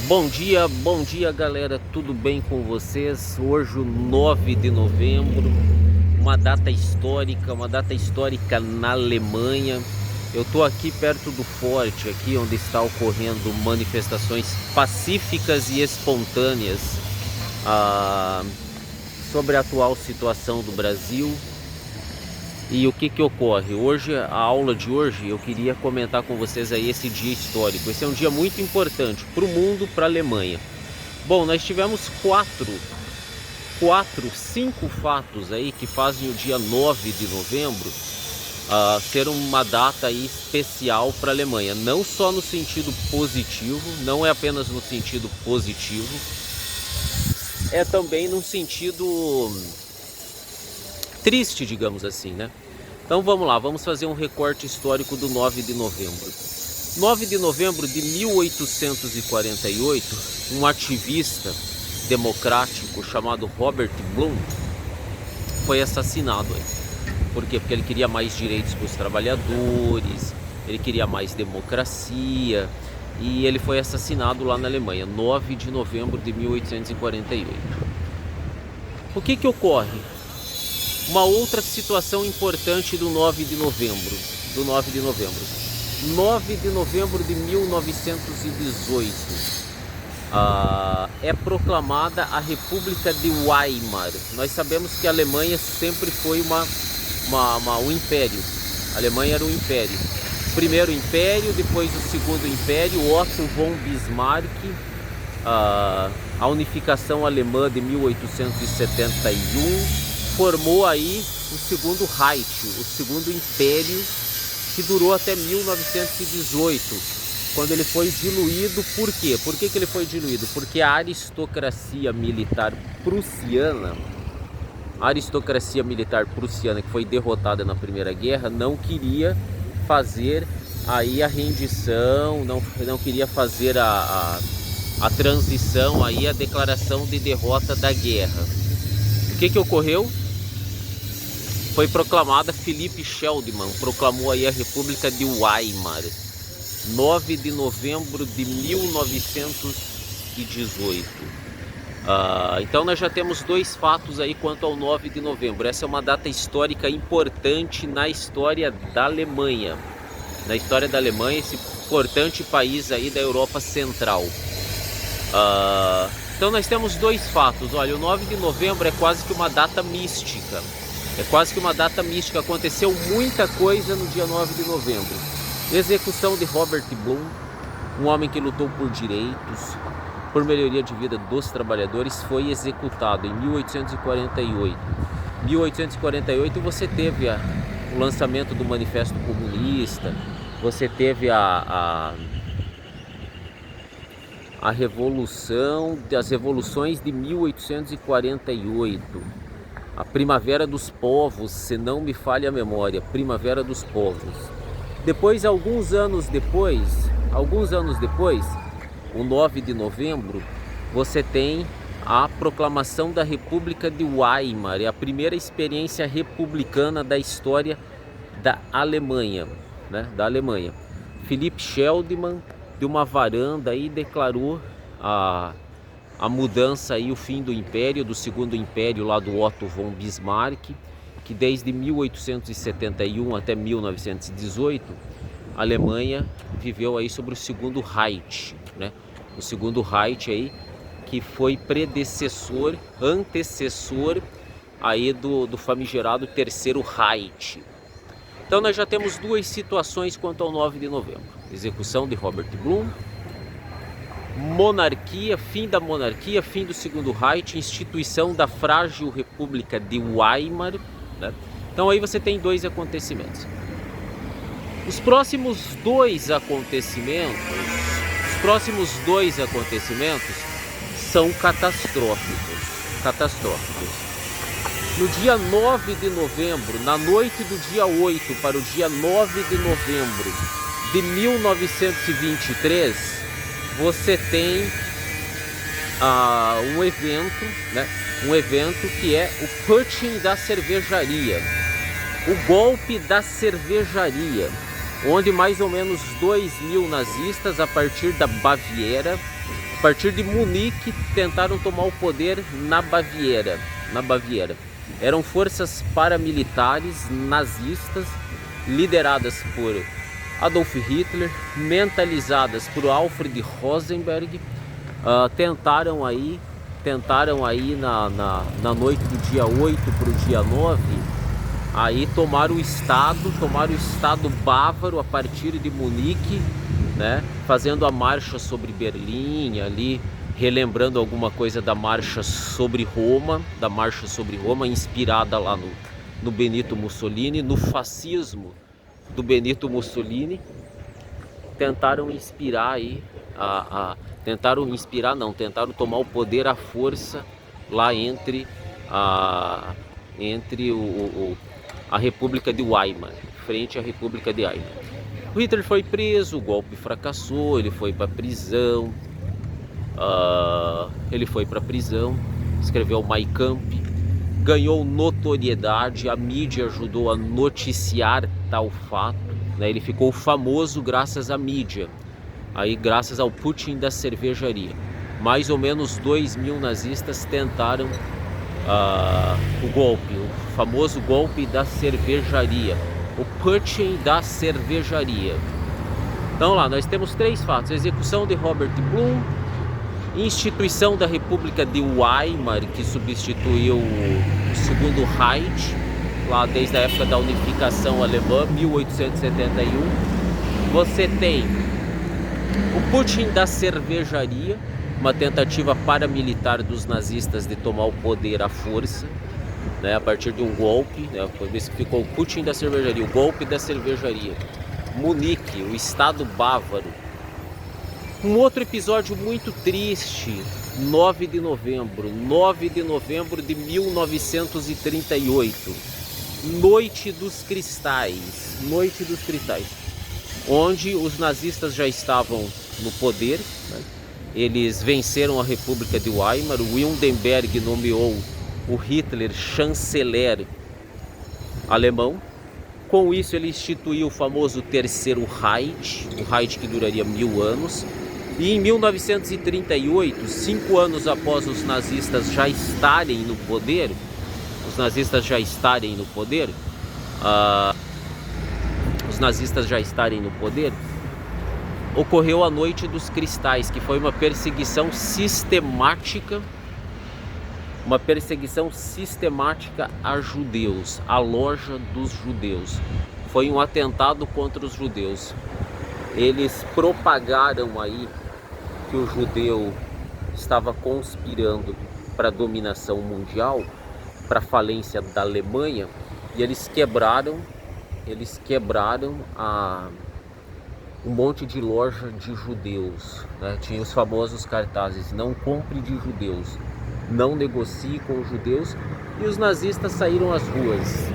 Bom dia galera, tudo bem com vocês? Hoje, o 9 de novembro, uma data histórica na Alemanha. Eu tô aqui perto do forte, aqui onde está ocorrendo manifestações pacíficas e espontâneas ah, sobre a atual situação do Brasil. E o que ocorre? Hoje, a aula de hoje, eu queria comentar com vocês aí esse dia histórico. Esse é um dia muito importante para o mundo, para a Alemanha. Bom, nós tivemos cinco fatos aí que fazem o dia 9 de novembro ser uma data aí especial para a Alemanha. Não só no sentido positivo, não é apenas no sentido positivo, é também no sentido triste, digamos assim, né? Então vamos lá, vamos fazer um recorte histórico do 9 de novembro. 9 de novembro de 1848, um ativista democrático chamado Robert Blum foi assassinado aí. Por quê? Porque ele queria mais direitos para os trabalhadores, ele queria mais democracia, e ele foi assassinado lá na Alemanha, 9 de novembro de 1848. O que ocorre? Uma outra situação importante do 9 de novembro. 9 de novembro de 1918. É proclamada a República de Weimar. Nós sabemos que a Alemanha sempre foi um império. A Alemanha era um império. O primeiro império, depois o segundo império, Otto von Bismarck, a unificação alemã de 1871, formou aí o segundo Reich, o segundo império, que durou até 1918, quando ele foi diluído. Por quê? Por que ele foi diluído? Porque a aristocracia militar prussiana, que foi derrotada na Primeira Guerra, não queria fazer aí a rendição, não queria fazer a transição aí, a declaração de derrota da guerra. O que ocorreu? Foi proclamada, Philipp Schliemann proclamou aí a República de Weimar, 9 de novembro de 1918. Então nós já temos dois fatos aí quanto ao 9 de novembro. Essa é uma data histórica importante na história da Alemanha. Esse importante país aí da Europa Central. Então nós temos dois fatos. Olha, o 9 de novembro é quase que uma data mística. Aconteceu muita coisa no dia 9 de novembro. Execução de Robert Blum, um homem que lutou por direitos, por melhoria de vida dos trabalhadores, foi executado em 1848. 1848 você teve o lançamento do Manifesto Comunista, você teve as revoluções de 1848. A Primavera dos Povos, se não me falha a memória, Primavera dos Povos. Depois, alguns anos depois, o 9 de novembro, você tem a proclamação da República de Weimar, é a primeira experiência republicana da história da Alemanha, né? Philipp Schliemann, de uma varanda aí, declarou a mudança aí, o fim do império, do segundo império lá do Otto von Bismarck, que desde 1871 até 1918, a Alemanha viveu aí sobre o segundo Reich, né? O segundo Reich aí, que foi antecessor aí do famigerado terceiro Reich. Então nós já temos duas situações quanto ao 9 de novembro. Execução de Robert Blum, monarquia, fim da monarquia, fim do segundo Reich, instituição da frágil República de Weimar, né? Então aí você tem dois acontecimentos. Os próximos dois acontecimentos são catastróficos. No dia 9 de novembro, na noite do dia 8 para o dia 9 de novembro de 1923, você tem um evento, né? Um evento que é o Putsch da cervejaria, o golpe da cervejaria. onde mais ou menos 2.000 nazistas, a partir da Baviera, a partir de Munique, tentaram tomar o poder na Baviera. Eram forças paramilitares nazistas lideradas por Adolf Hitler, mentalizadas por Alfred Rosenberg. Tentaram aí na noite do dia 8 para o dia 9, aí tomar o estado bávaro a partir de Munique, né, fazendo a marcha sobre Berlim, ali relembrando alguma coisa da marcha sobre Roma, inspirada lá no Benito Mussolini, no fascismo do Benito Mussolini. Tentaram tomar o poder à força lá entre a República de Weimar, frente à República de Weimar. O Hitler foi preso, o golpe fracassou, ele foi para prisão, escreveu o Mein Kampf, ganhou notoriedade, a mídia ajudou a noticiar tal fato, né? Ele ficou famoso graças à mídia, aí graças ao Putin da cervejaria. Mais ou menos 2.000 nazistas tentaram o golpe, o famoso golpe da cervejaria, o Putin da cervejaria. Então lá nós temos 3 fatos: a execução de Robert Blum, instituição da República de Weimar, que substituiu o Segundo Reich, lá desde a época da unificação alemã, 1871. Você tem o Putin da cervejaria, uma tentativa paramilitar dos nazistas de tomar o poder à força, né, a partir de um golpe, né, por isso que ficou o Putin da cervejaria, o golpe da cervejaria. Munique, o estado bávaro. Um outro episódio muito triste, 9 de novembro de 1938, Noite dos Cristais, onde os nazistas já estavam no poder, né? Eles venceram a República de Weimar, o Hindenburg nomeou o Hitler chanceler alemão. Com isso ele instituiu o famoso Terceiro Reich, o Reich que duraria 1000 anos. E em 1938, 5 anos após os nazistas já estarem no poder, ocorreu a Noite dos Cristais, que foi uma perseguição sistemática a judeus, a loja dos judeus. Foi um atentado contra os judeus. Eles propagaram aí que o judeu estava conspirando para a dominação mundial, para a falência da Alemanha, e eles quebraram um monte de loja de judeus, né? Tinha os famosos cartazes: não compre de judeus, não negocie com os judeus. E os nazistas saíram às ruas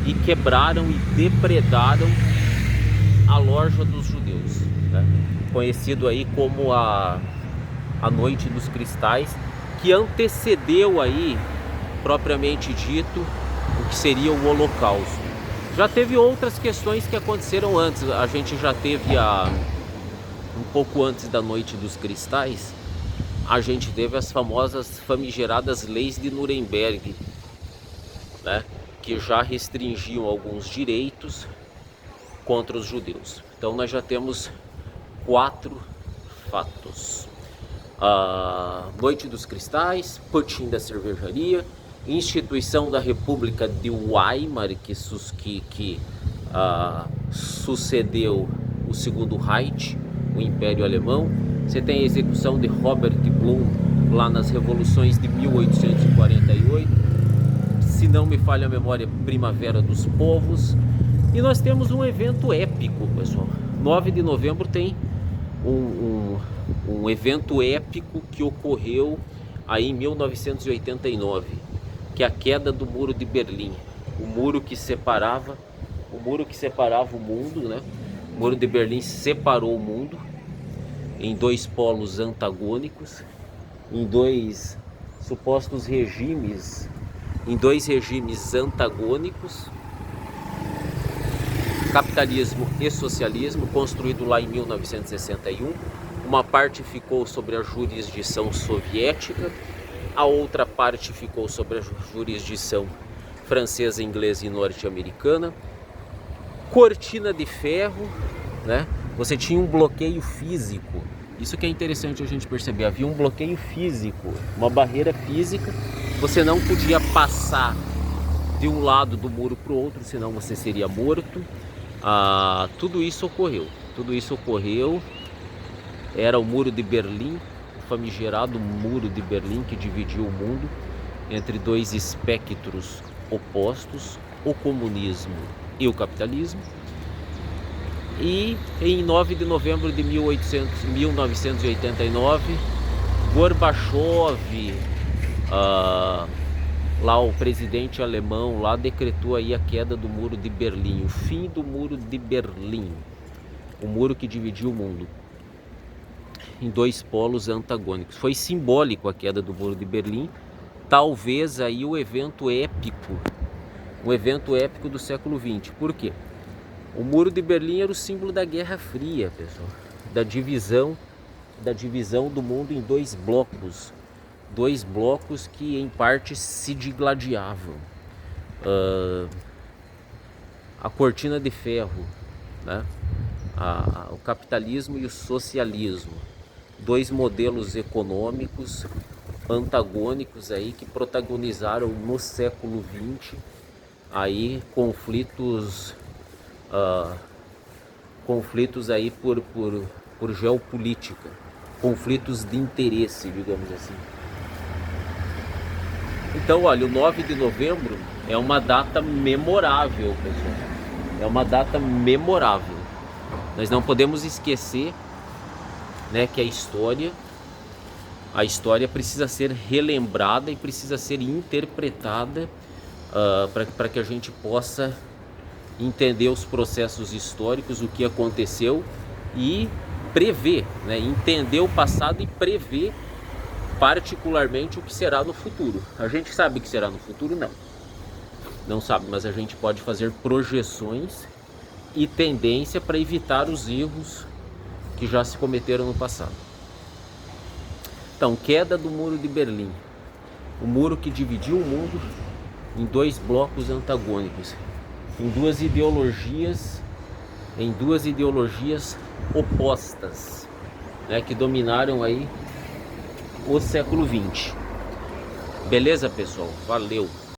e quebraram e depredaram a loja dos judeus, né? Conhecido aí como a Noite dos Cristais, que antecedeu aí, propriamente dito, o que seria o Holocausto. Já teve outras questões que aconteceram antes. A gente já teve um pouco antes da Noite dos Cristais, a gente teve as famosas famigeradas leis de Nuremberg, né, que já restringiam alguns direitos contra os judeus. Então nós já temos 4 fatos: a Noite dos Cristais, Putin da cervejaria, instituição da República de Weimar, que sucedeu o Segundo Reich, o Império Alemão. Você tem a execução de Robert Blum lá nas revoluções de 1848, se não me falha a memória, Primavera dos Povos. E nós temos um evento épico, pessoal. 9 de novembro tem um evento épico que ocorreu aí em 1989, que é a queda do Muro de Berlim, o muro que separava o mundo, né? O Muro de Berlim separou o mundo em 2 polos antagônicos, em 2 supostos regimes, em 2 regimes antagônicos. Capitalismo e Socialismo, construído lá em 1961. Uma parte ficou sobre a jurisdição soviética, a outra parte ficou sobre a jurisdição francesa, inglesa e norte-americana. Cortina de ferro, né? Você tinha um bloqueio físico. Isso que é interessante a gente perceber. Havia um bloqueio físico, uma barreira física. Você não podia passar de um lado do muro para o outro, senão você seria morto. Tudo isso ocorreu. Tudo isso ocorreu. Era o Muro de Berlim, o famigerado Muro de Berlim que dividiu o mundo entre dois espectros opostos, o comunismo e o capitalismo. E em 9 de novembro de 1989, Gorbachev, lá o presidente alemão, lá decretou aí a queda do Muro de Berlim, o fim do Muro de Berlim, o muro que dividiu o mundo em dois polos antagônicos. Foi simbólico a queda do Muro de Berlim, talvez aí o evento épico do século XX. Por quê? O Muro de Berlim era o símbolo da Guerra Fria, pessoal, da divisão do mundo em dois blocos que em parte se digladiavam. A cortina de ferro, né? O capitalismo e o socialismo, dois modelos econômicos antagônicos aí que protagonizaram no século XX aí conflitos aí por geopolítica, conflitos de interesse, digamos assim. Então, olha, o 9 de novembro é uma data memorável, pessoal. É uma data memorável. Nós não podemos esquecer, né, que a história precisa ser relembrada e precisa ser interpretada para que a gente possa entender os processos históricos, o que aconteceu e prever, né, entender o passado e prever particularmente o que será no futuro. A gente sabe o que será no futuro? Não sabe, mas a gente pode fazer projeções e tendência para evitar os erros que já se cometeram no passado. Então, queda do Muro de Berlim, o muro que dividiu o mundo em dois blocos antagônicos, em duas ideologias opostas, né, que dominaram aí o século XX. Beleza, pessoal? Valeu!